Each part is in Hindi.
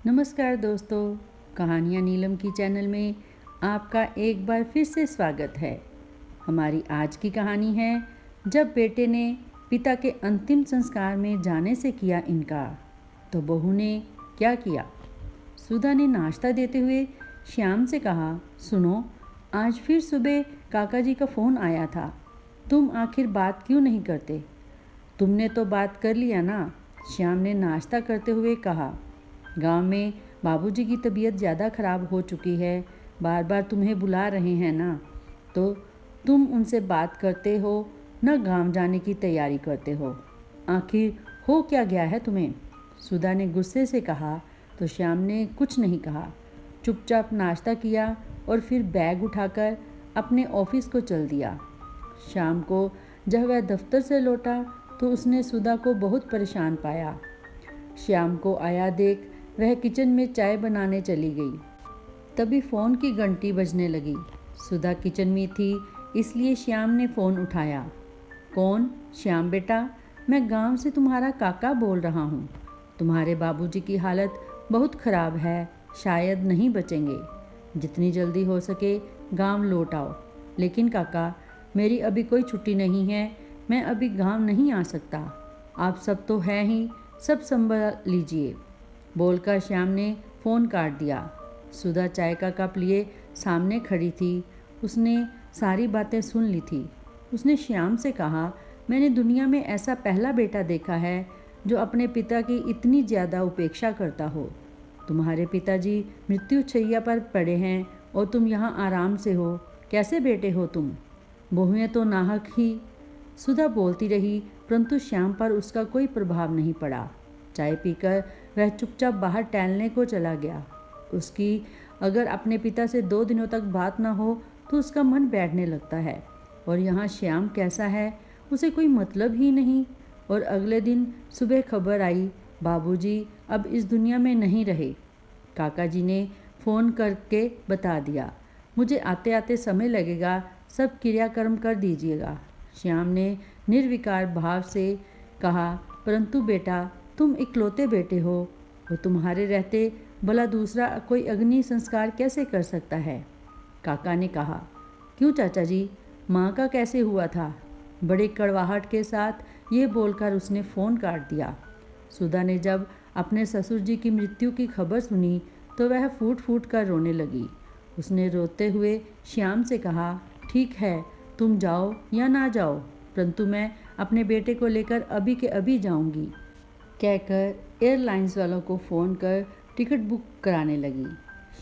नमस्कार दोस्तों, कहानियाँ नीलम की चैनल में आपका एक बार फिर से स्वागत है। हमारी आज की कहानी है जब बेटे ने पिता के अंतिम संस्कार में जाने से किया इनकार, तो बहू ने क्या किया। सुधा ने नाश्ता देते हुए श्याम से कहा, सुनो, आज फिर सुबह काका जी का फ़ोन आया था। तुम आखिर बात क्यों नहीं करते? तुमने तो बात कर लिया ना, श्याम ने नाश्ता करते हुए कहा। गांव में बाबूजी की तबीयत ज़्यादा खराब हो चुकी है, बार बार तुम्हें बुला रहे हैं ना, तो तुम उनसे बात करते हो न गांव जाने की तैयारी करते हो। आखिर हो क्या गया है तुम्हें? सुधा ने गुस्से से कहा। तो श्याम ने कुछ नहीं कहा, चुपचाप नाश्ता किया और फिर बैग उठाकर अपने ऑफिस को चल दिया। शाम को जब वह दफ्तर से लौटा तो उसने सुधा को बहुत परेशान पाया। श्याम को आया देख वह किचन में चाय बनाने चली गई। तभी फ़ोन की घंटी बजने लगी। सुधा किचन में थी, इसलिए श्याम ने फ़ोन उठाया। कौन? श्याम बेटा, मैं गांव से तुम्हारा काका बोल रहा हूँ। तुम्हारे बाबूजी की हालत बहुत ख़राब है, शायद नहीं बचेंगे। जितनी जल्दी हो सके गांव लौट आओ। लेकिन काका, मेरी अभी कोई छुट्टी नहीं है, मैं अभी गांव नहीं आ सकता। आप सब तो हैं ही, सब संभाल लीजिए। बोलकर श्याम ने फ़ोन काट दिया। सुधा चाय का कप लिए सामने खड़ी थी। उसने सारी बातें सुन ली थी। उसने श्याम से कहा, मैंने दुनिया में ऐसा पहला बेटा देखा है जो अपने पिता की इतनी ज़्यादा उपेक्षा करता हो। तुम्हारे पिताजी मृत्युशैया पर पड़े हैं और तुम यहाँ आराम से हो। कैसे बेटे हो तुम? बहुएं तो नाहक ही। सुधा बोलती रही, परंतु श्याम पर उसका कोई प्रभाव नहीं पड़ा। चाय पीकर वह चुपचाप बाहर टहलने को चला गया। उसकी अगर अपने पिता से 2 दिनों तक बात न हो तो उसका मन बैठने लगता है। और यहाँ श्याम कैसा है, उसे कोई मतलब ही नहीं। और अगले दिन सुबह खबर आई, बाबूजी अब इस दुनिया में नहीं रहे। काका जी ने फ़ोन करके बता दिया, मुझे आते आते समय लगेगा, सब क्रियाक्रम कर दीजिएगा। श्याम ने निर्विकार भाव से कहा, परंतु बेटा, तुम इकलौते बेटे हो और तुम्हारे रहते भला दूसरा कोई अग्नि संस्कार कैसे कर सकता है? काका ने कहा, क्यों चाचा जी, माँ का कैसे हुआ था? बड़े कड़वाहट के साथ ये बोलकर उसने फ़ोन काट दिया। सुधा ने जब अपने ससुर जी की मृत्यु की खबर सुनी तो वह फूट फूट कर रोने लगी। उसने रोते हुए श्याम से कहा, ठीक है, तुम जाओ या ना जाओ, परंतु मैं अपने बेटे को लेकर अभी के अभी जाऊंगी, कहकर एयरलाइंस वालों को फ़ोन कर टिकट बुक कराने लगी।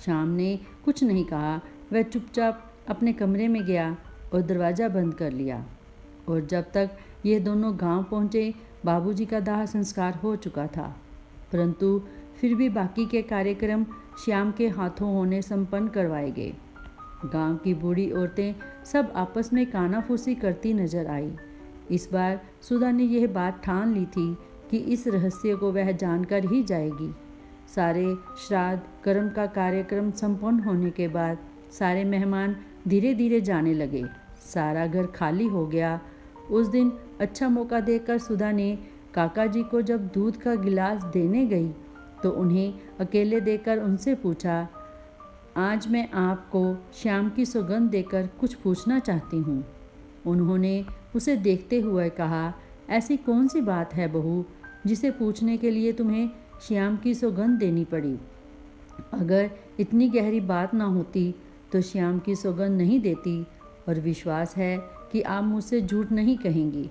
श्याम ने कुछ नहीं कहा। वह चुपचाप अपने कमरे में गया और दरवाज़ा बंद कर लिया। और जब तक ये दोनों गांव पहुँचे, बाबूजी का दाह संस्कार हो चुका था। परंतु फिर भी बाकी के कार्यक्रम श्याम के हाथों होने संपन्न करवाए गए। गांव की बूढ़ी औरतें सब आपस में कानाफूसी करती नजर आई। इस बार सुधा ने यह बात ठान ली थी कि इस रहस्य को वह जानकर ही जाएगी। सारे श्राद्ध कर्म का कार्यक्रम संपन्न होने के बाद सारे मेहमान धीरे धीरे जाने लगे। सारा घर खाली हो गया। उस दिन अच्छा मौका देखकर सुधा ने काका जी को जब दूध का गिलास देने गई तो उन्हें अकेले देकर उनसे पूछा, आज मैं आपको श्याम की सौगंध देकर कुछ पूछना चाहती हूँ। उन्होंने उसे देखते हुए कहा, ऐसी कौन सी बात है बहू जिसे पूछने के लिए तुम्हें श्याम की सौगंध देनी पड़ी? अगर इतनी गहरी बात ना होती तो श्याम की सौगंध नहीं देती, और विश्वास है कि आप मुझसे झूठ नहीं कहेंगी।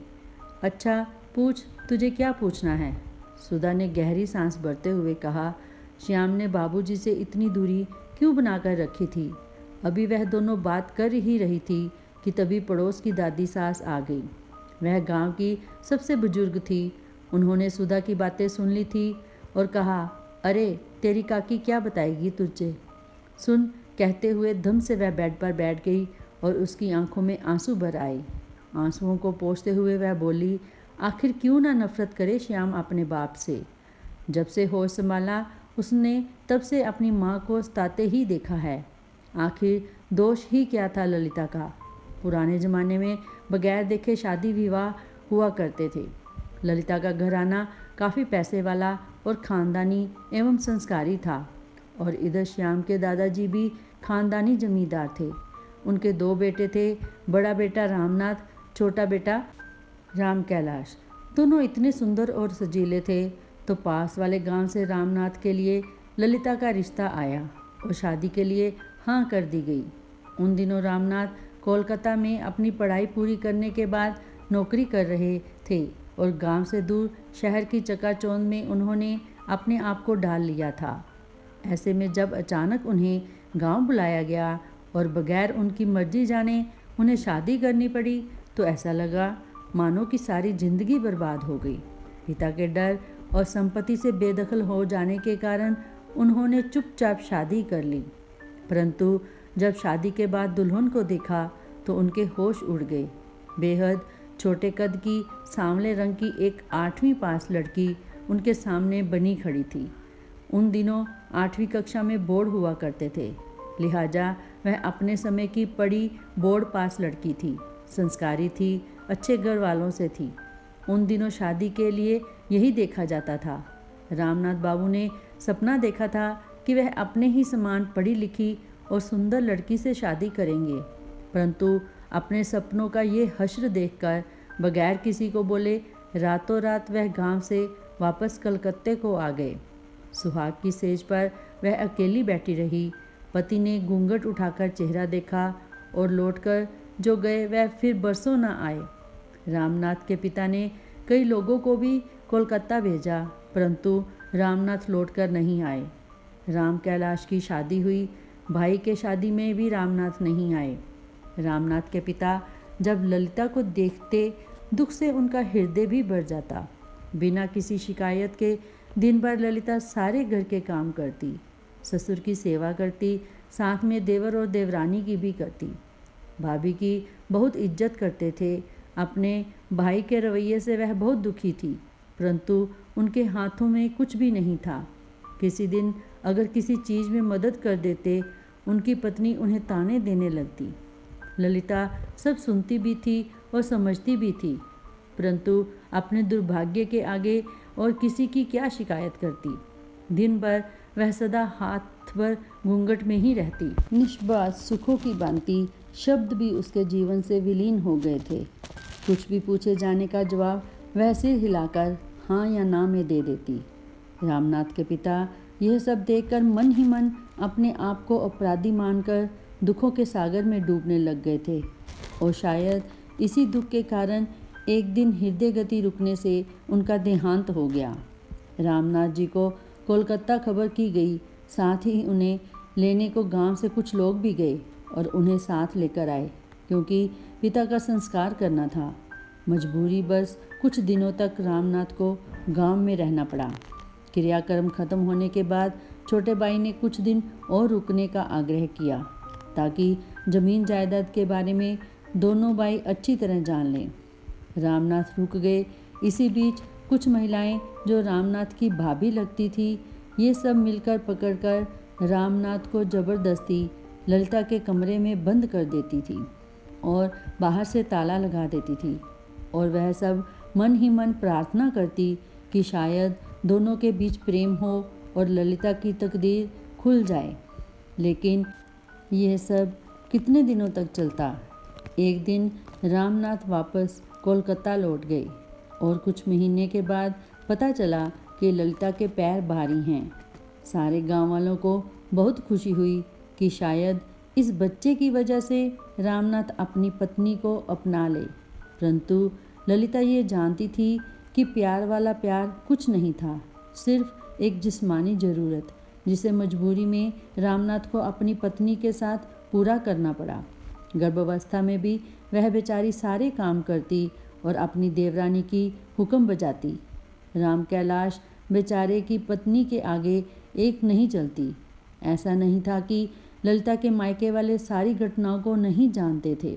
अच्छा पूछ, तुझे क्या पूछना है? सुधा ने गहरी सांस भरते हुए कहा, श्याम ने बाबूजी से इतनी दूरी क्यों बनाकर रखी थी? अभी वह दोनों बात कर ही रही थी कि तभी पड़ोस की दादी सास आ गई। वह गांव की सबसे बुजुर्ग थी। उन्होंने सुधा की बातें सुन ली थी और कहा, अरे तेरी काकी क्या बताएगी तुझे? सुन, कहते हुए धम से वह बेड पर बैठ गई और उसकी आंखों में आंसू भर आए। आंसुओं को पोंछते हुए वह बोली, आखिर क्यों ना नफरत करे श्याम अपने बाप से? जब से होश संभाला उसने तब से अपनी माँ को सताते ही देखा है। आखिर दोष ही क्या था ललिता का? पुराने ज़माने में बगैर देखे शादी विवाह हुआ करते थे। ललिता का घराना काफ़ी पैसे वाला और ख़ानदानी एवं संस्कारी था। और इधर श्याम के दादाजी भी ख़ानदानी जमींदार थे। उनके 2 बेटे थे, बड़ा बेटा रामनाथ, छोटा बेटा राम कैलाश। दोनों इतने सुंदर और सजीले थे। तो पास वाले गांव से रामनाथ के लिए ललिता का रिश्ता आया और शादी के लिए हाँ कर दी गई। उन दिनों रामनाथ कोलकाता में अपनी पढ़ाई पूरी करने के बाद नौकरी कर रहे थे और गांव से दूर शहर की चकाचौंध में उन्होंने अपने आप को डाल लिया था। ऐसे में जब अचानक उन्हें गांव बुलाया गया और बगैर उनकी मर्जी जाने उन्हें शादी करनी पड़ी, तो ऐसा लगा मानो कि सारी जिंदगी बर्बाद हो गई। पिता के डर और संपत्ति से बेदखल हो जाने के कारण उन्होंने चुपचाप शादी कर ली। परंतु जब शादी के बाद दुल्हन को देखा तो उनके होश उड़ गए। बेहद छोटे कद की, सांवले रंग की एक 8वीं पास लड़की उनके सामने बनी खड़ी थी। उन दिनों 8वीं कक्षा में बोर्ड हुआ करते थे, लिहाजा वह अपने समय की पढ़ी बोर्ड पास लड़की थी। संस्कारी थी, अच्छे घर वालों से थी। उन दिनों शादी के लिए यही देखा जाता था। रामनाथ बाबू ने सपना देखा था कि वह अपने ही समान पढ़ी लिखी और सुंदर लड़की से शादी करेंगे, परंतु अपने सपनों का ये हश्र देखकर बगैर किसी को बोले रातों रात वह गांव से वापस कलकत्ते को आ गए। सुहाग की सेज पर वह अकेली बैठी रही। पति ने घूंघट उठाकर चेहरा देखा और लौटकर जो गए वह फिर बरसों न आए। रामनाथ के पिता ने कई लोगों को भी कोलकाता भेजा, परंतु रामनाथ लौटकर नहीं आए। राम कैलाश की शादी हुई, भाई के शादी में भी रामनाथ नहीं आए। रामनाथ के पिता जब ललिता को देखते दुख से उनका हृदय भी भर जाता। बिना किसी शिकायत के दिन भर ललिता सारे घर के काम करती, ससुर की सेवा करती, साथ में देवर और देवरानी की भी करती। भाभी की बहुत इज्जत करते थे। अपने भाई के रवैये से वह बहुत दुखी थी, परंतु उनके हाथों में कुछ भी नहीं था। किसी दिन अगर किसी चीज़ में मदद कर देते, उनकी पत्नी उन्हें ताने देने लगती। ललिता सब सुनती भी थी और समझती भी थी, परंतु अपने दुर्भाग्य के आगे और किसी की क्या शिकायत करती। दिन भर वह सदा हाथ भर घूंघट में ही रहती। निष्बात सुखों की भांति शब्द भी उसके जीवन से विलीन हो गए थे। कुछ भी पूछे जाने का जवाब वह सिर हिलाकर हाँ या ना में दे देती। रामनाथ के पिता यह सब देखकर मन ही मन अपने आप को अपराधी मानकर दुखों के सागर में डूबने लग गए थे और शायद इसी दुख के कारण एक दिन हृदय गति रुकने से उनका देहांत हो गया। रामनाथ जी को कोलकाता खबर की गई, साथ ही उन्हें लेने को गांव से कुछ लोग भी गए और उन्हें साथ लेकर आए, क्योंकि पिता का संस्कार करना था। मजबूरी बस कुछ दिनों तक रामनाथ को गांव में रहना पड़ा। क्रियाक्रम खत्म होने के बाद छोटे भाई ने कुछ दिन और रुकने का आग्रह किया, ताकि जमीन जायदाद के बारे में दोनों भाई अच्छी तरह जान लें। रामनाथ रुक गए। इसी बीच कुछ महिलाएं जो रामनाथ की भाभी लगती थी, ये सब मिलकर पकड़कर रामनाथ को जबरदस्ती ललिता के कमरे में बंद कर देती थी और बाहर से ताला लगा देती थी। और वह सब मन ही मन प्रार्थना करती कि शायद दोनों के बीच प्रेम हो और ललिता की तकदीर खुल जाए। लेकिन यह सब कितने दिनों तक चलता। एक दिन रामनाथ वापस कोलकाता लौट गए और कुछ महीने के बाद पता चला कि ललिता के पैर भारी हैं। सारे गांव वालों को बहुत खुशी हुई कि शायद इस बच्चे की वजह से रामनाथ अपनी पत्नी को अपना ले, परंतु ललिता ये जानती थी कि प्यार वाला प्यार कुछ नहीं था, सिर्फ एक जिस्मानी ज़रूरत, जिसे मजबूरी में रामनाथ को अपनी पत्नी के साथ पूरा करना पड़ा। गर्भावस्था में भी वह बेचारी सारे काम करती और अपनी देवरानी की हुक्म बजाती। राम कैलाश बेचारे की पत्नी के आगे एक नहीं चलती। ऐसा नहीं था कि ललिता के मायके वाले सारी घटनाओं को नहीं जानते थे।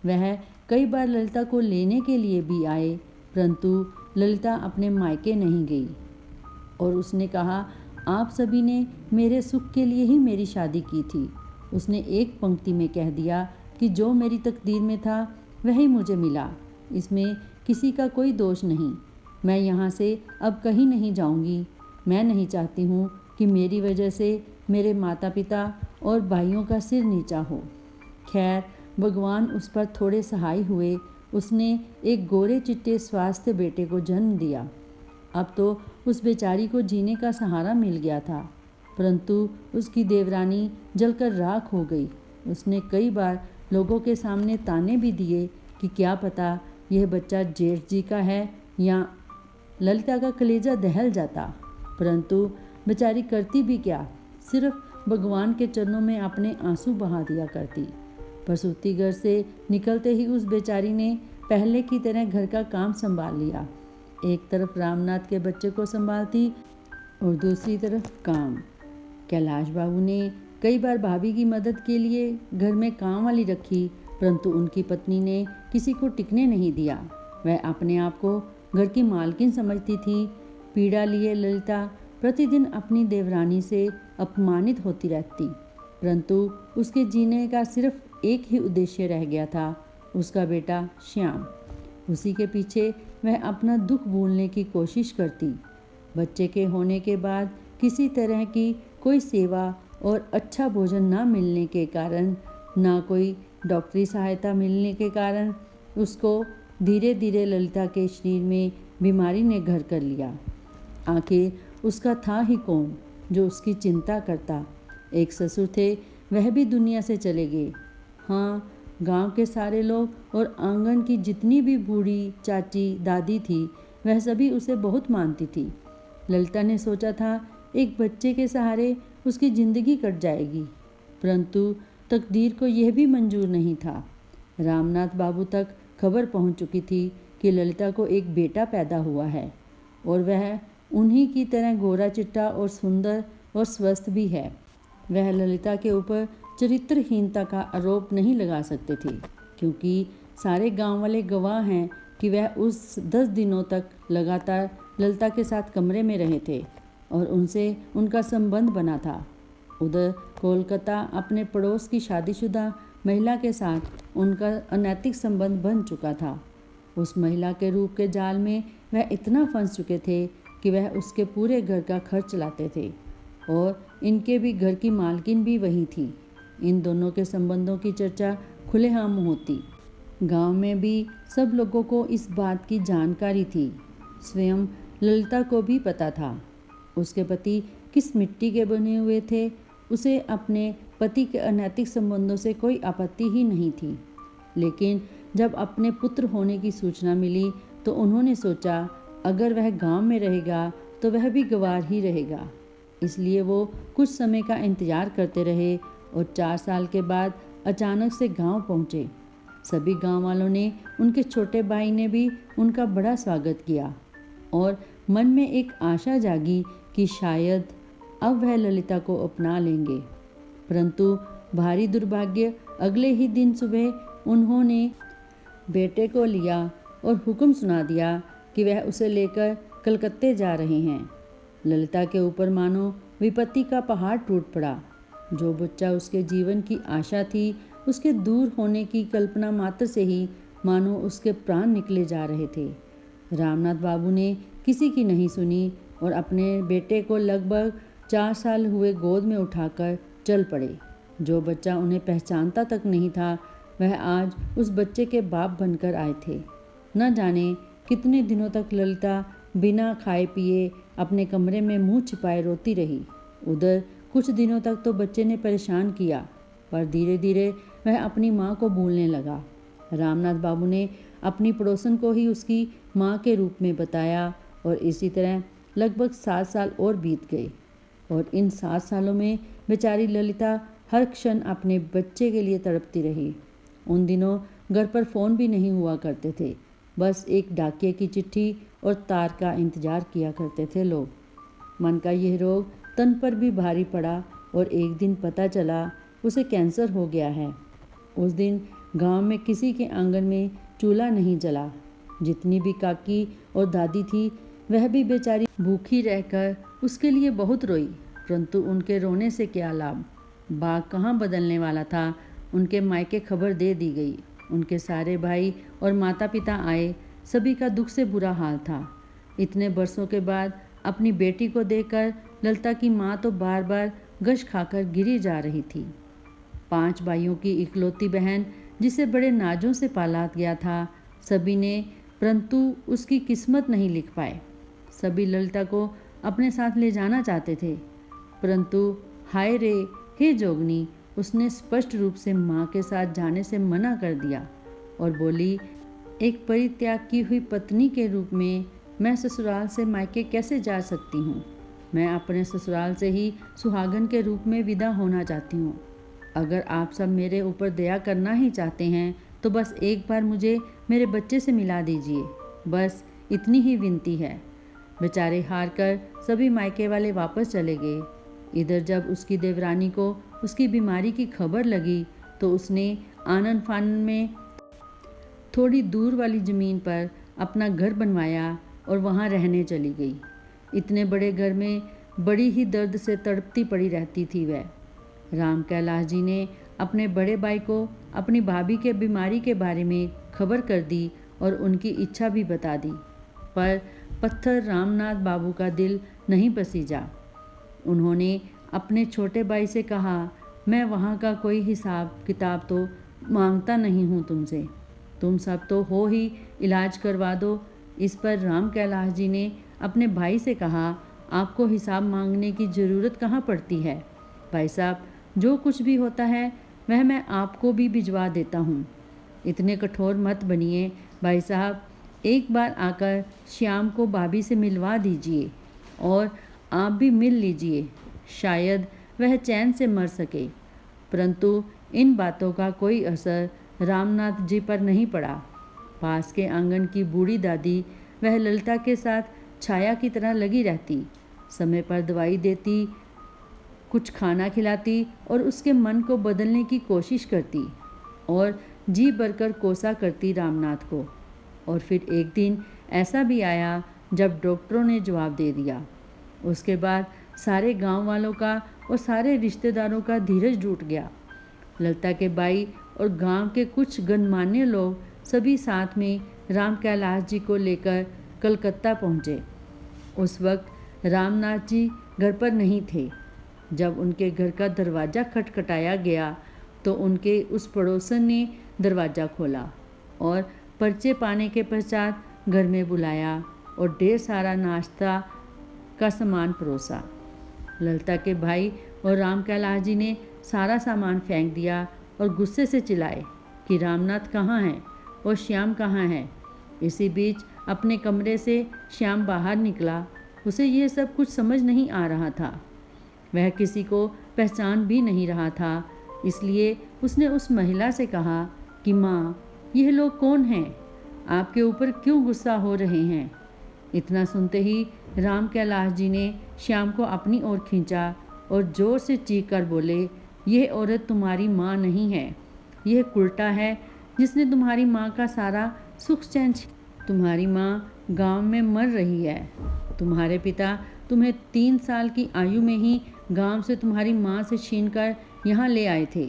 वह कई बार ललिता को लेने के लिए भी आए, परंतु ललिता अपने मायके नहीं गई और उसने कहा, आप सभी ने मेरे सुख के लिए ही मेरी शादी की थी। उसने एक पंक्ति में कह दिया कि जो मेरी तकदीर में था वही मुझे मिला, इसमें किसी का कोई दोष नहीं। मैं यहाँ से अब कहीं नहीं जाऊँगी। मैं नहीं चाहती हूँ कि मेरी वजह से मेरे माता पिता और भाइयों का सिर नीचा हो। खैर, भगवान उस पर थोड़े सहाय हुए। उसने एक गोरे चिट्टे स्वास्थ्य बेटे को जन्म दिया। अब तो उस बेचारी को जीने का सहारा मिल गया था, परंतु उसकी देवरानी जलकर राख हो गई। उसने कई बार लोगों के सामने ताने भी दिए कि क्या पता यह बच्चा जेठ जी का है, या ललिता का कलेजा दहल जाता, परंतु बेचारी करती भी क्या, सिर्फ भगवान के चरणों में अपने आंसू बहा दिया करती। प्रसूति घर से निकलते ही उस बेचारी ने पहले की तरह घर का काम संभाल लिया। एक तरफ रामनाथ के बच्चे को संभालती और दूसरी तरफ काम। कैलाश बाबू ने कई बार भाभी की मदद के लिए घर में काम वाली रखी, परंतु उनकी पत्नी ने किसी को टिकने नहीं दिया। वह अपने आप को घर की मालकिन समझती थी। पीड़ा लिए ललिता प्रतिदिन अपनी देवरानी से अपमानित होती रहती, परंतु उसके जीने का सिर्फ एक ही उद्देश्य रह गया था, उसका बेटा श्याम। उसी के पीछे वह अपना दुख भूलने की कोशिश करती। बच्चे के होने के बाद किसी तरह की कोई सेवा और अच्छा भोजन न मिलने के कारण, ना कोई डॉक्टरी सहायता मिलने के कारण उसको धीरे धीरे ललिता के शरीर में बीमारी ने घर कर लिया। आखिर उसका था ही कौन जो उसकी चिंता करता। एक ससुर थे, वह भी दुनिया से चले गए। हाँ, गांव के सारे लोग और आंगन की जितनी भी बूढ़ी चाची दादी थी, वह सभी उसे बहुत मानती थी। ललिता ने सोचा था एक बच्चे के सहारे उसकी जिंदगी कट जाएगी, परंतु तकदीर को यह भी मंजूर नहीं था। रामनाथ बाबू तक खबर पहुंच चुकी थी कि ललिता को एक बेटा पैदा हुआ है, और वह उन्हीं की तरह गोरा चिट्टा और सुंदर और स्वस्थ भी है। वह ललिता के ऊपर चरित्रहीनता का आरोप नहीं लगा सकते थे, क्योंकि सारे गांव वाले गवाह हैं कि वह उस 10 दिनों तक लगातार ललिता के साथ कमरे में रहे थे और उनसे उनका संबंध बना था। उधर कोलकाता अपने पड़ोस की शादीशुदा महिला के साथ उनका अनैतिक संबंध बन चुका था। उस महिला के रूप के जाल में वह इतना फंस चुके थे कि वह उसके पूरे घर का खर्च चलाते थे, और इनके भी घर की मालकिन भी वही थी। इन दोनों के संबंधों की चर्चा खुलेआम होती। गांव में भी सब लोगों को इस बात की जानकारी थी। स्वयं ललिता को भी पता था उसके पति किस मिट्टी के बने हुए थे। उसे अपने पति के अनैतिक संबंधों से कोई आपत्ति ही नहीं थी, लेकिन जब अपने पुत्र होने की सूचना मिली तो उन्होंने सोचा अगर वह गांव में रहेगा तो वह भी गंवार ही रहेगा। इसलिए वो कुछ समय का इंतजार करते रहे और 4 साल के बाद अचानक से गांव पहुँचे। सभी गांव वालों ने, उनके छोटे भाई ने भी उनका बड़ा स्वागत किया, और मन में एक आशा जागी कि शायद अब वह ललिता को अपना लेंगे। परंतु भारी दुर्भाग्य, अगले ही दिन सुबह उन्होंने बेटे को लिया और हुक्म सुना दिया कि वह उसे लेकर कलकत्ते जा रहे हैं। ललिता के ऊपर मानो विपत्ति का पहाड़ टूट पड़ा। जो बच्चा उसके जीवन की आशा थी, उसके दूर होने की कल्पना मात्र से ही मानो उसके प्राण निकले जा रहे थे। रामनाथ बाबू ने किसी की नहीं सुनी और अपने बेटे को लगभग 4 साल हुए गोद में उठाकर चल पड़े। जो बच्चा उन्हें पहचानता तक नहीं था, वह आज उस बच्चे के बाप बनकर आए थे। न जाने कितने दिनों तक ललिता बिना खाए पिए अपने कमरे में मुंह छिपाए रोती रही। उधर कुछ दिनों तक तो बच्चे ने परेशान किया, पर धीरे धीरे वह अपनी माँ को भूलने लगा। रामनाथ बाबू ने अपनी पड़ोसन को ही उसकी माँ के रूप में बताया, और इसी तरह लगभग 7 साल और बीत गए। और इन 7 सालों में बेचारी ललिता हर क्षण अपने बच्चे के लिए तड़पती रही। उन दिनों घर पर फ़ोन भी नहीं हुआ करते थे, बस एक डाकिये की चिट्ठी और तार का इंतज़ार किया करते थे लोग। मन का यह रोग तन पर भी भारी पड़ा और एक दिन पता चला उसे कैंसर हो गया है। उस दिन गांव में किसी के आंगन में चूल्हा नहीं जला। जितनी भी काकी और दादी थी, वह भी बेचारी भूखी रहकर उसके लिए बहुत रोई, परंतु उनके रोने से क्या लाभ। बाग कहाँ बदलने वाला था। उनके मायके खबर दे दी गई। उनके सारे भाई और माता पिता आए। सभी का दुख से बुरा हाल था। इतने बरसों के बाद अपनी बेटी को देखकर ललिता की माँ तो बार बार गश खाकर गिरी जा रही थी। 5 भाइयों की इकलौती बहन, जिसे बड़े नाजों से पाला गया था, सभी ने परंतु उसकी किस्मत नहीं लिख पाए। सभी ललिता को अपने साथ ले जाना चाहते थे, परंतु हाय रे, हे जोगनी, उसने स्पष्ट रूप से माँ के साथ जाने से मना कर दिया और बोली, एक परित्याग की हुई पत्नी के रूप में मैं ससुराल से मायके कैसे जा सकती हूँ। मैं अपने ससुराल से ही सुहागन के रूप में विदा होना चाहती हूँ। अगर आप सब मेरे ऊपर दया करना ही चाहते हैं तो बस एक बार मुझे मेरे बच्चे से मिला दीजिए, बस इतनी ही विनती है। बेचारे हार कर सभी मायके वाले वापस चले गए। इधर जब उसकी देवरानी को उसकी बीमारी की खबर लगी तो उसने आनन फानन में थोड़ी दूर वाली ज़मीन पर अपना घर बनवाया और वहाँ रहने चली गई। इतने बड़े घर में बड़ी ही दर्द से तड़पती पड़ी रहती थी वह। राम कैलाश जी ने अपने बड़े भाई को अपनी भाभी के बीमारी के बारे में खबर कर दी और उनकी इच्छा भी बता दी, पर पत्थर रामनाथ बाबू का दिल नहीं पसीजा। उन्होंने अपने छोटे भाई से कहा, मैं वहाँ का कोई हिसाब किताब तो मांगता नहीं हूँ तुमसे, तुम सब तो हो ही, इलाज करवा दो। इस पर राम कैलाश जी ने अपने भाई से कहा, आपको हिसाब मांगने की ज़रूरत कहाँ पड़ती है भाई साहब, जो कुछ भी होता है वह मैं आपको भी भिजवा देता हूँ। इतने कठोर मत बनिए भाई साहब, एक बार आकर श्याम को भाभी से मिलवा दीजिए और आप भी मिल लीजिए, शायद वह चैन से मर सके। परंतु इन बातों का कोई असर रामनाथ जी पर नहीं पड़ा। पास के आंगन की बूढ़ी दादी वह ललिता के साथ छाया की तरह लगी रहती, समय पर दवाई देती, कुछ खाना खिलाती और उसके मन को बदलने की कोशिश करती और जी भरकर कोसा करती रामनाथ को। और फिर एक दिन ऐसा भी आया जब डॉक्टरों ने जवाब दे दिया। उसके बाद सारे गांव वालों का और सारे रिश्तेदारों का धीरज टूट गया। ललिता के भाई और गांव के कुछ गणमान्य लोग सभी साथ में राम कैलाश जी को लेकर कलकत्ता पहुँचे। उस वक्त रामनाथ जी घर पर नहीं थे। जब उनके घर का दरवाज़ा खटखटाया गया तो उनके उस पड़ोसन ने दरवाज़ा खोला और पर्चे पाने के पश्चात घर में बुलाया और ढेर सारा नाश्ता का सामान परोसा। ललिता के भाई और राम कैलाश जी ने सारा सामान फेंक दिया और गुस्से से चिल्लाए कि रामनाथ कहाँ हैं और श्याम कहाँ है। इसी बीच अपने कमरे से श्याम बाहर निकला। उसे यह सब कुछ समझ नहीं आ रहा था, वह किसी को पहचान भी नहीं रहा था। इसलिए उसने उस महिला से कहा कि माँ, यह लोग कौन हैं, आपके ऊपर क्यों गुस्सा हो रहे हैं। इतना सुनते ही राम कैलाश जी ने श्याम को अपनी ओर खींचा और जोर से चीख कर बोले, यह औरत तुम्हारी माँ नहीं है, यह कुलटा है जिसने तुम्हारी माँ का सारा सुख चैन। तुम्हारी माँ गांव में मर रही है। तुम्हारे पिता तुम्हें 3 साल की आयु में ही गांव से तुम्हारी माँ से छीनकर यहाँ ले आए थे।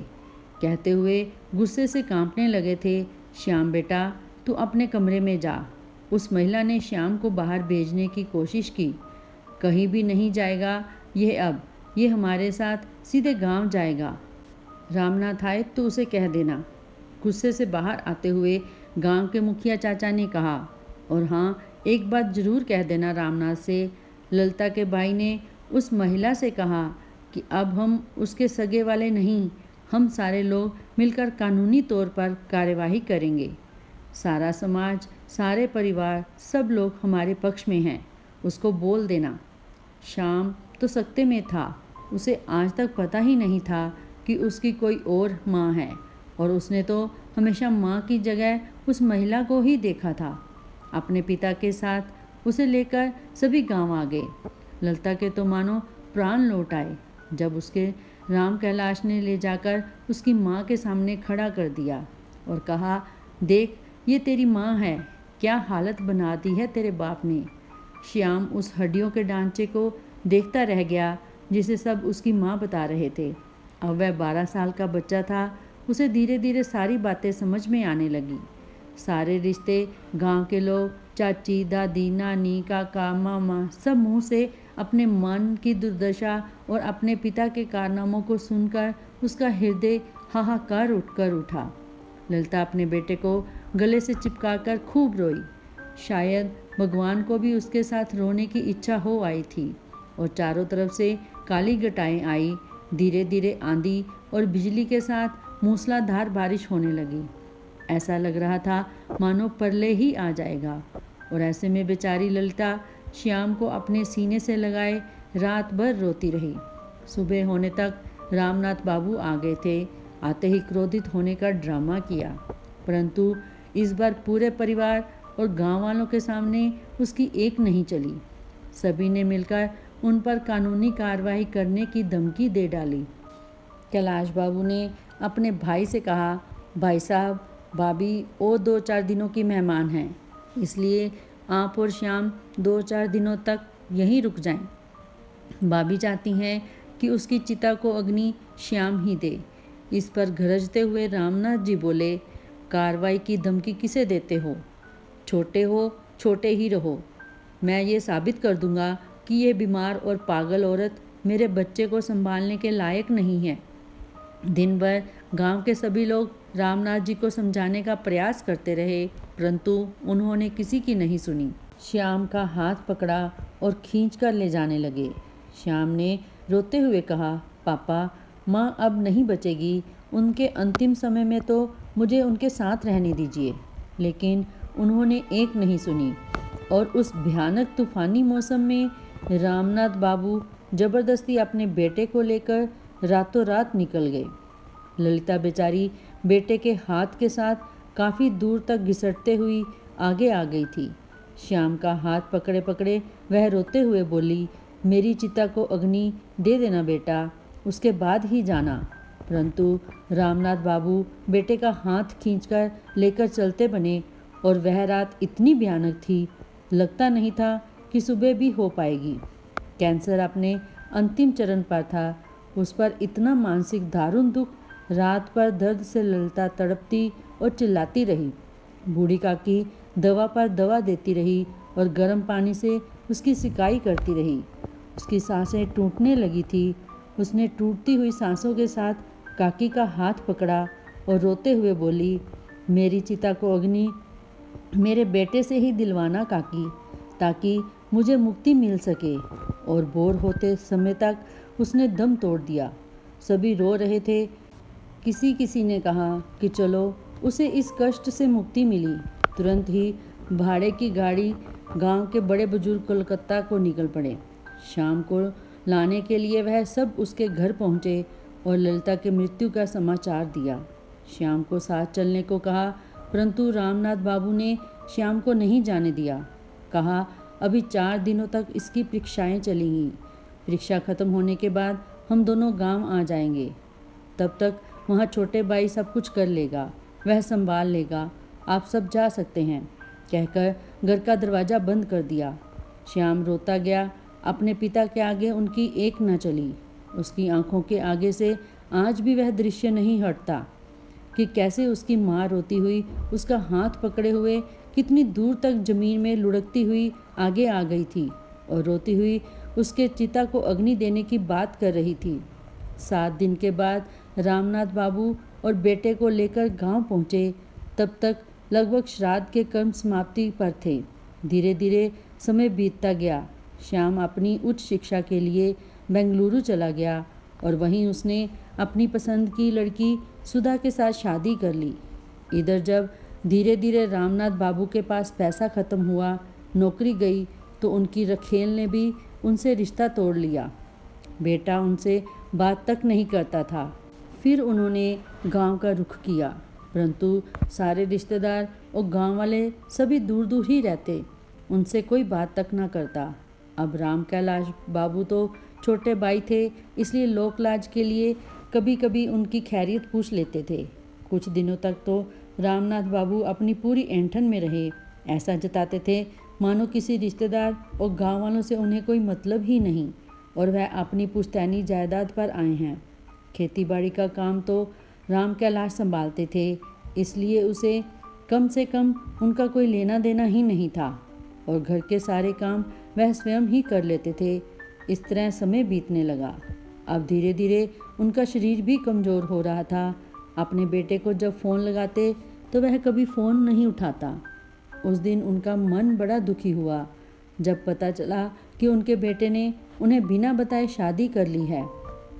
कहते हुए गुस्से से कांपने लगे थे, श्याम बेटा, तू अपने कमरे में जा। उस महिला ने श्याम को बाहर भेजने की कोशिश की। कहीं भी नहीं जाएगा ये हमारे साथ सीधे गांव जाएगा। रामनाथ आए तो उसे कह देना। गुस्से से बाहर आते हुए गांव के मुखिया चाचा ने कहा, और हाँ, एक बात जरूर कह देना रामनाथ से। ललिता के भाई ने उस महिला से कहा कि अब हम उसके सगे वाले नहीं, हम सारे लोग मिलकर कानूनी तौर पर कार्यवाही करेंगे। सारा समाज, सारे परिवार, सब लोग हमारे पक्ष में हैं। उसको बोल देना। श्याम तो सकते में था। उसे आज तक पता ही नहीं था कि उसकी कोई और माँ है, और उसने तो हमेशा माँ की जगह उस महिला को ही देखा था। अपने पिता के साथ उसे लेकर सभी गांव आ गए। ललिता के तो मानो प्राण लौट आए जब उसके राम कैलाश ने ले जाकर उसकी माँ के सामने खड़ा कर दिया और कहा, देख, ये तेरी माँ है। क्या हालत बना दी है तेरे बाप ने। श्याम उस हड्डियों के ढांचे को देखता रह गया जिसे सब उसकी माँ बता रहे थे। अब वह 12 साल का बच्चा था। उसे धीरे धीरे सारी बातें समझ में आने लगी। सारे रिश्ते, गांव के लोग चाची, दादी, नानी, काका, मामा सब मुंह से अपने मन की दुर्दशा और अपने पिता के कारनामों को सुनकर उसका हृदय हाहाकार उठकर उठा। ललिता अपने बेटे को गले से चिपकाकर खूब रोई। शायद भगवान को भी उसके साथ रोने की इच्छा हो आई थी और चारों तरफ से काली घटाएं आई। धीरे धीरे आंधी और बिजली के साथ मूसलाधार बारिश होने लगी। ऐसा लग रहा था मानो प्रलय ही आ जाएगा। और ऐसे में बेचारी ललिता श्याम को अपने सीने से लगाए रात भर रोती रही। सुबह होने तक रामनाथ बाबू आ गए थे। आते ही क्रोधित होने का ड्रामा किया, परंतु इस बार पूरे परिवार और गांव वालों के सामने उसकी एक नहीं चली। सभी ने मिलकर उन पर कानूनी कार्रवाई करने की धमकी दे डाली। कैलाश बाबू ने अपने भाई से कहा, भाई साहब, भाभी और 2-4 दिनों की मेहमान हैं, इसलिए आप और श्याम 2-4 दिनों तक यहीं रुक जाएं। भाभी चाहती हैं कि उसकी चिता को अग्नि श्याम ही दे। इस पर गरजते हुए रामनाथ जी बोले, कार्रवाई की धमकी किसे देते हो? छोटे हो, छोटे ही रहो। मैं ये साबित कर दूंगा कि ये बीमार और पागल औरत मेरे बच्चे को संभालने के लायक नहीं है। दिन भर गांव के सभी लोग रामनाथ जी को समझाने का प्रयास करते रहे, परंतु उन्होंने किसी की नहीं सुनी। श्याम का हाथ पकड़ा और खींच कर ले जाने लगे। श्याम ने रोते हुए कहा, पापा, माँ अब नहीं बचेगी। उनके अंतिम समय में तो मुझे उनके साथ रहने दीजिए। लेकिन उन्होंने एक नहीं सुनी और उस भयानक तूफानी मौसम में रामनाथ बाबू जबरदस्ती अपने बेटे को लेकर रातों रात निकल गए। ललिता बेचारी बेटे के हाथ के साथ काफ़ी दूर तक घिसटते हुई आगे आ गई थी। श्याम का हाथ पकड़े पकड़े वह रोते हुए बोली, मेरी चिता को अग्नि दे देना बेटा, उसके बाद ही जाना। परंतु रामनाथ बाबू बेटे का हाथ खींचकर लेकर चलते बने और वह रात इतनी भयानक थी, लगता नहीं था कि सुबह भी हो पाएगी। कैंसर अपने अंतिम चरण पर था। उस पर इतना मानसिक दारुण दुख, रात पर दर्द से ललिता तड़पती और चिल्लाती रही। बूढ़ी काकी दवा पर दवा देती रही और गर्म पानी से उसकी सिकाई करती रही। उसकी सांसें टूटने लगी थी। उसने टूटती हुई सांसों के साथ काकी का हाथ पकड़ा और रोते हुए बोली, मेरी चिता को अग्नि मेरे बेटे से ही दिलवाना काकी, ताकि मुझे मुक्ति मिल सके। और बोर होते समय तक उसने दम तोड़ दिया। सभी रो रहे थे। किसी किसी ने कहा कि चलो उसे इस कष्ट से मुक्ति मिली। तुरंत ही भाड़े की गाड़ी गांव के बड़े बुजुर्ग कोलकाता को निकल पड़े। शाम को लाने के लिए वह सब उसके घर पहुँचे और ललिता के मृत्यु का समाचार दिया। श्याम को साथ चलने को कहा, परंतु रामनाथ बाबू ने श्याम को नहीं जाने दिया। कहा, अभी 4 दिनों तक इसकी परीक्षाएं चलेंगी। परीक्षा खत्म होने के बाद हम दोनों गांव आ जाएंगे। तब तक वहाँ छोटे भाई सब कुछ कर लेगा, वह संभाल लेगा। आप सब जा सकते हैं, कहकर घर का दरवाज़ा बंद कर दिया। श्याम रोता गया। अपने पिता के आगे उनकी एक न चली। उसकी आंखों के आगे से आज भी वह दृश्य नहीं हटता कि कैसे उसकी माँ रोती हुई उसका हाथ पकड़े हुए कितनी दूर तक जमीन में लुढ़कती हुई आगे आ गई थी और रोती हुई उसके चिता को अग्नि देने की बात कर रही थी। 7 दिन के बाद रामनाथ बाबू और बेटे को लेकर गांव पहुँचे। तब तक लगभग श्राद्ध के कर्म समाप्ति पर थे। धीरे धीरे समय बीतता गया। श्याम अपनी उच्च शिक्षा के लिए बेंगलुरु चला गया और वहीं उसने अपनी पसंद की लड़की सुधा के साथ शादी कर ली। इधर जब धीरे धीरे रामनाथ बाबू के पास पैसा ख़त्म हुआ, नौकरी गई, तो उनकी रखेल ने भी उनसे रिश्ता तोड़ लिया। बेटा उनसे बात तक नहीं करता था। फिर उन्होंने गांव का रुख किया, परंतु सारे रिश्तेदार और गांव वाले सभी दूर दूर ही रहते, उनसे कोई बात तक ना करता। अब राम कैलाश बाबू तो छोटे भाई थे, इसलिए लोक लाज के लिए कभी कभी उनकी खैरियत पूछ लेते थे। कुछ दिनों तक तो रामनाथ बाबू अपनी पूरी ऐंठन में रहे। ऐसा जताते थे मानो किसी रिश्तेदार और गांव वालों से उन्हें कोई मतलब ही नहीं और वह अपनी पुश्तैनी जायदाद पर आए हैं। खेती बाड़ी का काम तो राम कैलाश संभालते थे, इसलिए उसे कम से कम उनका कोई लेना देना ही नहीं था और घर के सारे काम वह स्वयं ही कर लेते थे। इस तरह समय बीतने लगा। अब धीरे धीरे उनका शरीर भी कमज़ोर हो रहा था। अपने बेटे को जब फ़ोन लगाते तो वह कभी फ़ोन नहीं उठाता। उस दिन उनका मन बड़ा दुखी हुआ जब पता चला कि उनके बेटे ने उन्हें बिना बताए शादी कर ली है।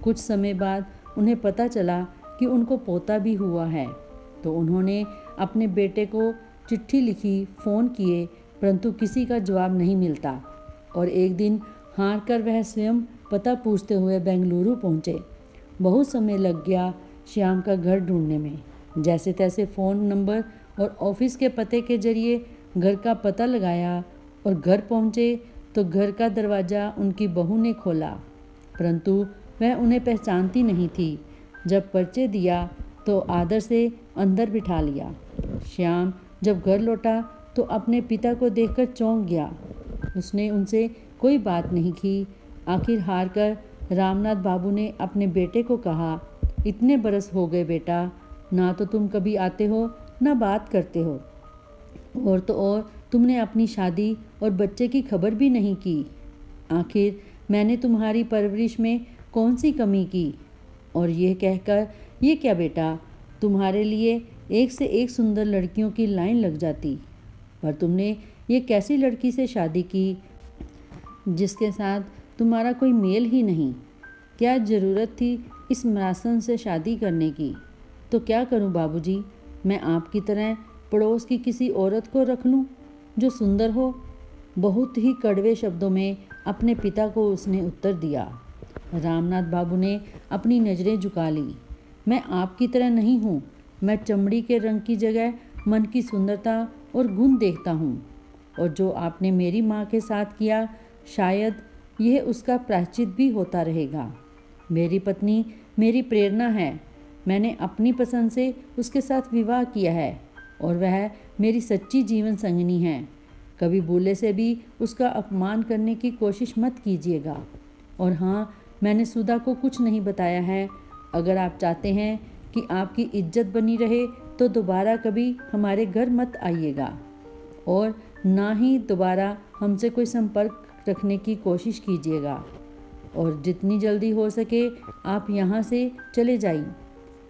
कुछ समय बाद उन्हें पता चला कि उनको पोता भी हुआ है, तो उन्होंने अपने बेटे को चिट्ठी लिखी, फ़ोन किए, परंतु किसी का जवाब नहीं मिलता और एक दिन हार कर वह स्वयं पता पूछते हुए बेंगलुरु पहुँचे। बहुत समय लग गया श्याम का घर ढूंढने में। जैसे तैसे फ़ोन नंबर और ऑफिस के पते के जरिए घर का पता लगाया और घर पहुँचे तो घर का दरवाज़ा उनकी बहू ने खोला, परंतु वह उन्हें पहचानती नहीं थी। जब परिचय दिया तो आदर से अंदर बिठा लिया। श्याम जब घर लौटा तो अपने पिता को देखकर चौंक गया। उसने उनसे कोई बात नहीं की। आखिर हार कर रामनाथ बाबू ने अपने बेटे को कहा, इतने बरस हो गए बेटा, ना तो तुम कभी आते हो ना बात करते हो, और तो और तुमने अपनी शादी और बच्चे की खबर भी नहीं की। आखिर मैंने तुम्हारी परवरिश में कौन सी कमी की। और ये कहकर, ये क्या बेटा, तुम्हारे लिए एक से एक सुंदर लड़कियों की लाइन लग जाती, पर तुमने ये कैसी लड़की से शादी की जिसके साथ तुम्हारा कोई मेल ही नहीं। क्या ज़रूरत थी इस मरासन से शादी करने की। तो क्या करूं बाबूजी, मैं आपकी तरह पड़ोस की किसी औरत को रख लूं जो सुंदर हो। बहुत ही कड़वे शब्दों में अपने पिता को उसने उत्तर दिया। रामनाथ बाबू ने अपनी नज़रें झुका ली। मैं आपकी तरह नहीं हूँ। मैं चमड़ी के रंग की जगह मन की सुंदरता और गुण देखता हूँ, और जो आपने मेरी माँ के साथ किया, शायद यह उसका प्रायश्चित भी होता रहेगा। मेरी पत्नी मेरी प्रेरणा है। मैंने अपनी पसंद से उसके साथ विवाह किया है और वह मेरी सच्ची जीवन संगिनी है। कभी भूले से भी उसका अपमान करने की कोशिश मत कीजिएगा। और हाँ, मैंने सुधा को कुछ नहीं बताया है। अगर आप चाहते हैं कि आपकी इज्जत बनी रहे तो दोबारा कभी हमारे घर मत आइएगा और ना ही दोबारा हमसे कोई संपर्क रखने की कोशिश कीजिएगा, और जितनी जल्दी हो सके आप यहाँ से चले जाइए।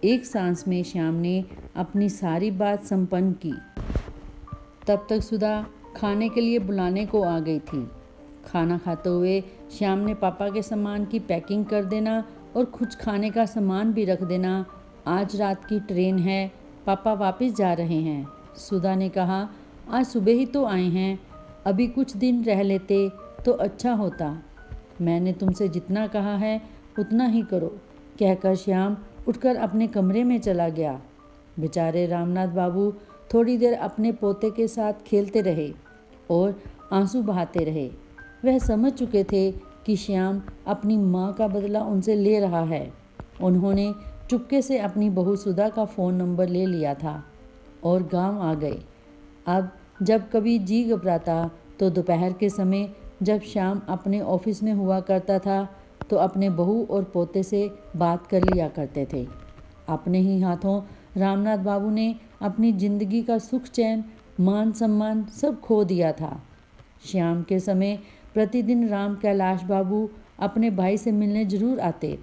एक सांस में श्याम ने अपनी सारी बात संपन्न की। तब तक सुधा खाने के लिए बुलाने को आ गई थी। खाना खाते हुए श्याम ने पापा के सामान की पैकिंग कर देना और कुछ खाने का सामान भी रख देना। आज रात की ट्रेन है, पापा वापस जा रहे हैं। सुधा ने कहा, आज सुबह ही तो आए हैं, अभी कुछ दिन रह लेते तो अच्छा होता। मैंने तुमसे जितना कहा है उतना ही करो, कहकर श्याम उठकर अपने कमरे में चला गया। बेचारे रामनाथ बाबू थोड़ी देर अपने पोते के साथ खेलते रहे और आंसू बहाते रहे। वह समझ चुके थे कि श्याम अपनी माँ का बदला उनसे ले रहा है। उन्होंने चुपके से अपनी बहू सुधा का फ़ोन नंबर ले लिया था और गांव आ गए। अब जब कभी जी घबराता तो दोपहर के समय जब श्याम अपने ऑफिस में हुआ करता था तो अपने बहू और पोते से बात कर लिया करते थे। अपने ही हाथों रामनाथ बाबू ने अपनी ज़िंदगी का सुख चैन, मान सम्मान सब खो दिया था। शाम के समय प्रतिदिन राम कैलाश बाबू अपने भाई से मिलने जरूर आते।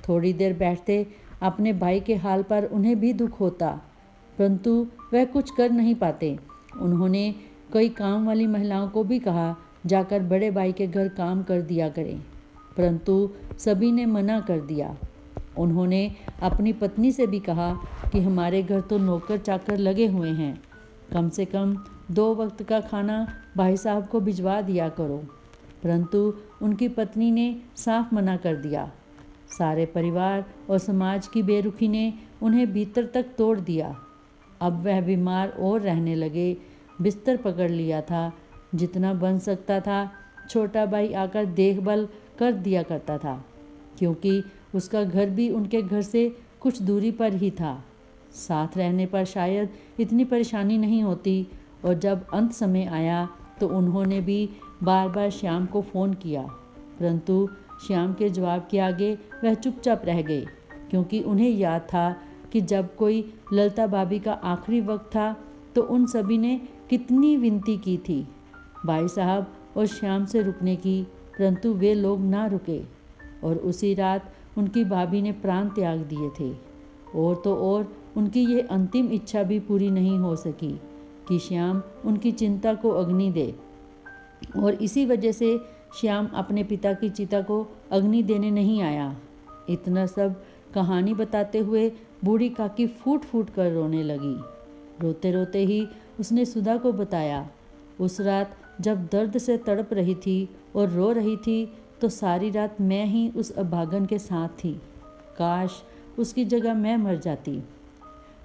थोड़ी देर बैठते, अपने भाई के हाल पर उन्हें भी दुख होता, परंतु वह कुछ कर नहीं पाते। उन्होंने कई काम वाली महिलाओं को भी कहा जाकर बड़े भाई के घर काम कर दिया करें, परंतु सभी ने मना कर दिया। उन्होंने अपनी पत्नी से भी कहा कि हमारे घर तो नौकर चाकर लगे हुए हैं, कम से कम 2 वक्त का खाना भाई साहब को भिजवा दिया करो, परंतु उनकी पत्नी ने साफ मना कर दिया। सारे परिवार और समाज की बेरुखी ने उन्हें भीतर तक तोड़ दिया। अब वह बीमार और रहने लगे। बिस्तर पकड़ लिया था। जितना बन सकता था छोटा भाई आकर देखभाल कर दिया करता था, क्योंकि उसका घर भी उनके घर से कुछ दूरी पर ही था। साथ रहने पर शायद इतनी परेशानी नहीं होती। और जब अंत समय आया तो उन्होंने भी बार बार श्याम को फ़ोन किया, परंतु श्याम के जवाब के आगे वह चुपचाप रह गए, क्योंकि उन्हें याद था कि जब कोई ललिता भाभी का आखिरी वक्त था तो उन सभी ने कितनी विनती की थी भाई साहब और श्याम से रुकने की, परंतु वे लोग ना रुके और उसी रात उनकी भाभी ने प्राण त्याग दिए थे। और तो और उनकी यह अंतिम इच्छा भी पूरी नहीं हो सकी कि श्याम उनकी चिंता को अग्नि दे, और इसी वजह से श्याम अपने पिता की चिता को अग्नि देने नहीं आया। इतना सब कहानी बताते हुए बूढ़ी काकी फूट फूट कर रोने लगी। रोते रोते ही उसने सुधा को बताया, उस रात जब दर्द से तड़प रही थी और रो रही थी तो सारी रात मैं ही उस अभागन के साथ थी। काश उसकी जगह मैं मर जाती।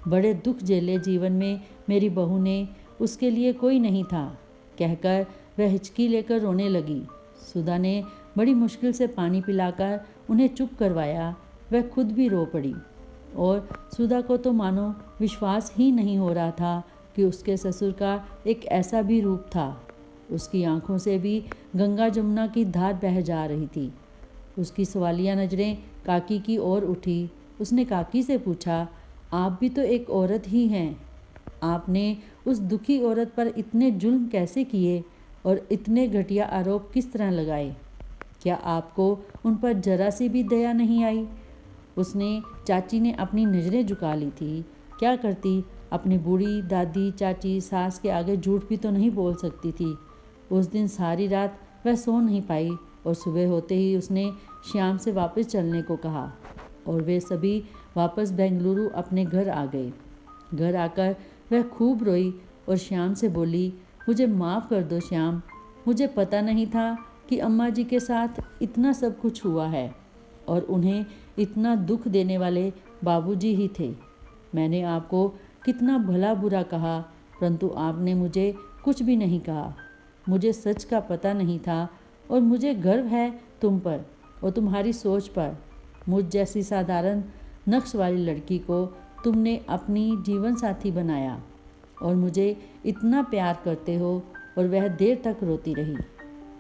बड़े दुख झेले जीवन में मेरी बहू ने, उसके लिए कोई नहीं था, कहकर वह हिचकी लेकर रोने लगी। सुधा ने बड़ी मुश्किल से पानी पिलाकर उन्हें चुप करवाया। वह खुद भी रो पड़ी और सुधा को तो मानो विश्वास ही नहीं हो रहा था कि उसके ससुर का एक ऐसा भी रूप था। उसकी आंखों से भी गंगा जमुना की धार बह जा रही थी। उसकी सवालिया नज़रें काकी की ओर उठी। उसने काकी से पूछा, आप भी तो एक औरत ही हैं, आपने उस दुखी औरत पर इतने जुल्म कैसे किए और इतने घटिया आरोप किस तरह लगाए? क्या आपको उन पर जरा सी भी दया नहीं आई? उसने चाची ने अपनी नज़रें झुका ली थी। क्या करती, अपनी बूढ़ी दादी चाची सास के आगे झूठ भी तो नहीं बोल सकती थी। उस दिन सारी रात वह सो नहीं पाई और सुबह होते ही उसने श्याम से वापस चलने को कहा और वे सभी वापस बेंगलुरु अपने घर आ गए। घर आकर वह खूब रोई और श्याम से बोली, मुझे माफ़ कर दो श्याम, मुझे पता नहीं था कि अम्मा जी के साथ इतना सब कुछ हुआ है और उन्हें इतना दुख देने वाले बाबूजी ही थे। मैंने आपको कितना भला बुरा कहा, परंतु आपने मुझे कुछ भी नहीं कहा। मुझे सच का पता नहीं था और मुझे गर्व है तुम पर और तुम्हारी सोच पर। मुझ जैसी साधारण नक्श वाली लड़की को तुमने अपनी जीवन साथी बनाया और मुझे इतना प्यार करते हो। और वह देर तक रोती रही।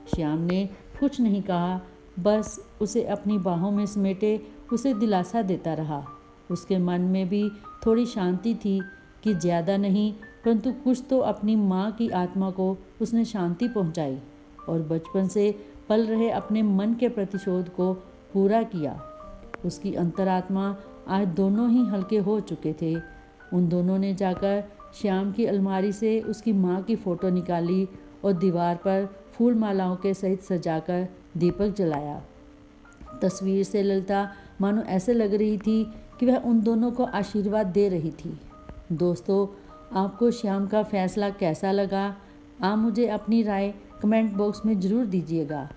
श्याम ने कुछ नहीं कहा, बस उसे अपनी बाहों में समेटे उसे दिलासा देता रहा। उसके मन में भी थोड़ी शांति थी कि ज़्यादा नहीं परंतु कुछ तो अपनी माँ की आत्मा को उसने शांति पहुँचाई और बचपन से पल रहे अपने मन के प्रतिशोध को पूरा किया। उसकी अंतरात्मा आज दोनों ही हल्के हो चुके थे। उन दोनों ने जाकर श्याम की अलमारी से उसकी माँ की फ़ोटो निकाली और दीवार पर फूल मालाओं के सहित सजाकर दीपक जलाया। तस्वीर से ललिता मानो ऐसे लग रही थी कि वह उन दोनों को आशीर्वाद दे रही थी। दोस्तों, आपको श्याम का फैसला कैसा लगा? आप मुझे अपनी राय कमेंट बॉक्स में ज़रूर दीजिएगा।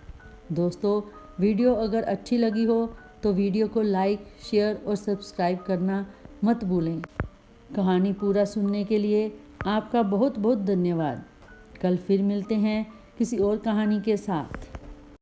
दोस्तों, वीडियो अगर अच्छी लगी हो तो वीडियो को लाइक, शेयर और सब्सक्राइब करना मत भूलें। कहानी पूरा सुनने के लिए आपका बहुत बहुत धन्यवाद। कल फिर मिलते हैं किसी और कहानी के साथ।